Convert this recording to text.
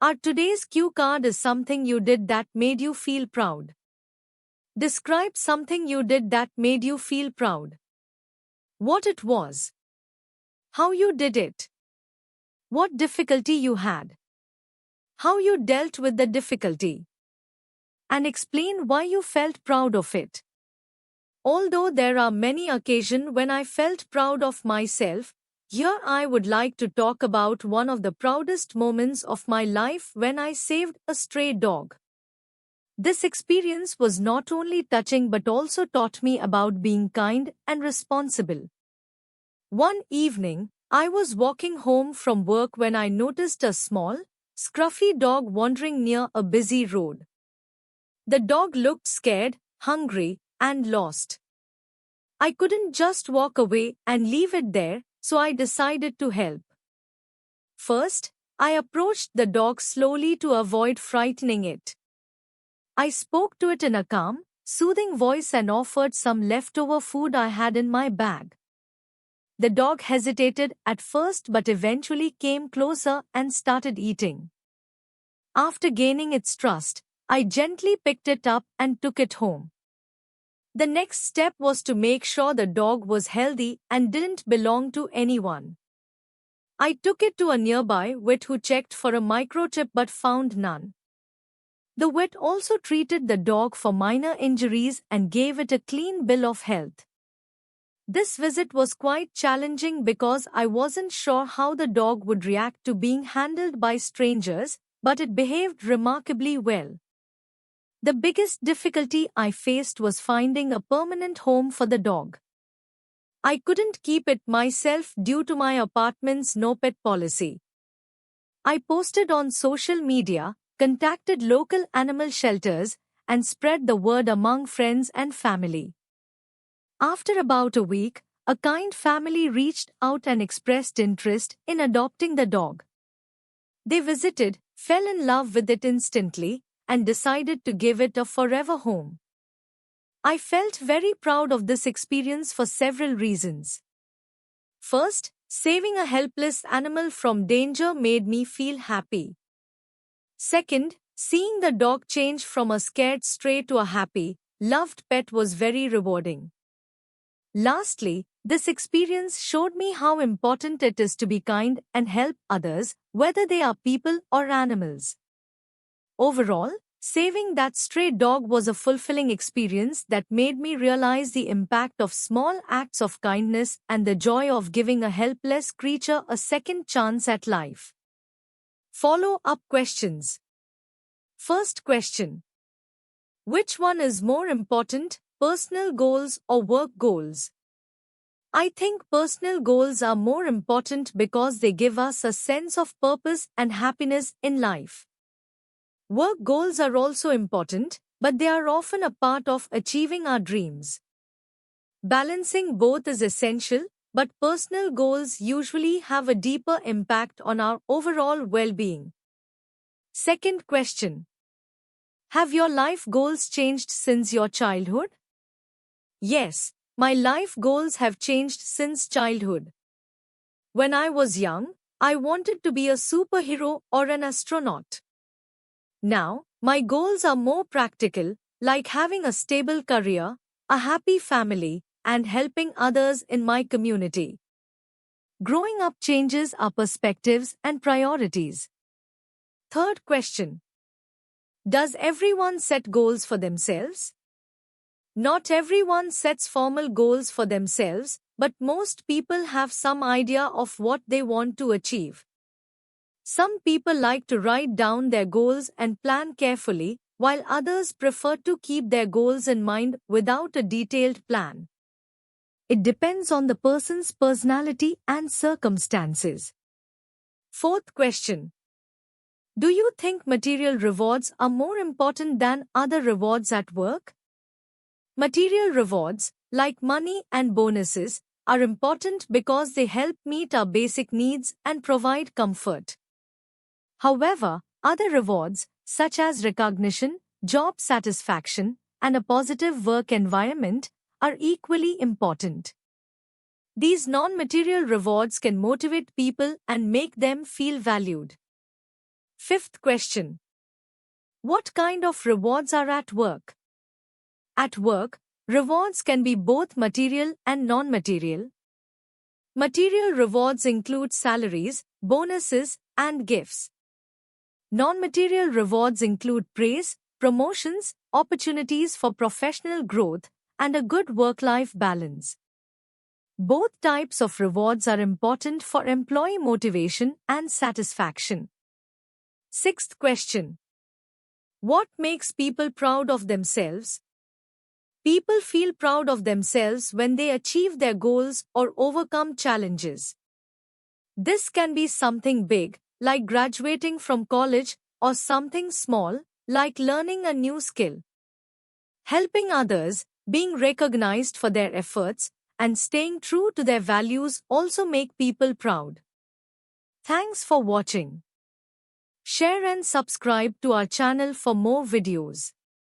Our today's cue card is something you did that made you feel proud. Describe something you did that made you feel proud. What it was. How you did it. What difficulty you had. How you dealt with the difficulty. And explain why you felt proud of it. Although there are many occasions when I felt proud of myself, here I would like to talk about one of the proudest moments of my life when I saved a stray dog. This experience was not only touching but also taught me about being kind and responsible. One evening, I was walking home from work when I noticed a small, scruffy dog wandering near a busy road. The dog looked scared, hungry, and lost. I couldn't just walk away and leave it there, so I decided to help. First, I approached the dog slowly to avoid frightening it. I spoke to it in a calm, soothing voice and offered some leftover food I had in my bag. The dog hesitated at first but eventually came closer and started eating. After gaining its trust, I gently picked it up and took it home. The next step was to make sure the dog was healthy and didn't belong to anyone. I took it to a nearby vet who checked for a microchip but found none. The vet also treated the dog for minor injuries and gave it a clean bill of health. This visit was quite challenging because I wasn't sure how the dog would react to being handled by strangers, but it behaved remarkably well. The biggest difficulty I faced was finding a permanent home for the dog. I couldn't keep it myself due to my apartment's no-pet policy. I posted on social media, contacted local animal shelters, and spread the word among friends and family. After about a week, a kind family reached out and expressed interest in adopting the dog. They visited, fell in love with it instantly, and decided to give it a forever home. I felt very proud of this experience for several reasons. First, saving a helpless animal from danger made me feel happy. Second, seeing the dog change from a scared stray to a happy, loved pet was very rewarding. Lastly, this experience showed me how important it is to be kind and help others, whether they are people or animals. Overall, saving that stray dog was a fulfilling experience that made me realize the impact of small acts of kindness and the joy of giving a helpless creature a second chance at life. Follow-up questions. First question. Which one is more important, personal goals or work goals? I think personal goals are more important because they give us a sense of purpose and happiness in life. Work goals are also important, but they are often a part of achieving our dreams. Balancing both is essential, but personal goals usually have a deeper impact on our overall well-being. Second question. Have your life goals changed since your childhood? Yes, my life goals have changed since childhood. When I was young, I wanted to be a superhero or an astronaut. Now, my goals are more practical, like having a stable career, a happy family, and helping others in my community. Growing up changes our perspectives and priorities. Third question. Does everyone set goals for themselves? Not everyone sets formal goals for themselves, but most people have some idea of what they want to achieve. Some people like to write down their goals and plan carefully, while others prefer to keep their goals in mind without a detailed plan. It depends on the person's personality and circumstances. Fourth question. Do you think material rewards are more important than other rewards at work? Material rewards, like money and bonuses, are important because they help meet our basic needs and provide comfort. However, other rewards, such as recognition, job satisfaction, and a positive work environment, are equally important. These non-material rewards can motivate people and make them feel valued. Fifth question. What kind of rewards are at work? At work, rewards can be both material and non-material. Material rewards include salaries, bonuses, and gifts. Non-material rewards include praise, promotions, opportunities for professional growth, and a good work-life balance. Both types of rewards are important for employee motivation and satisfaction. Sixth question. What makes people proud of themselves? People feel proud of themselves when they achieve their goals or overcome challenges. This can be something big, like graduating from college, or something small, like learning a new skill. Helping others, being recognized for their efforts, and staying true to their values also make people proud. Thanks for watching. Share and subscribe to our channel for more videos.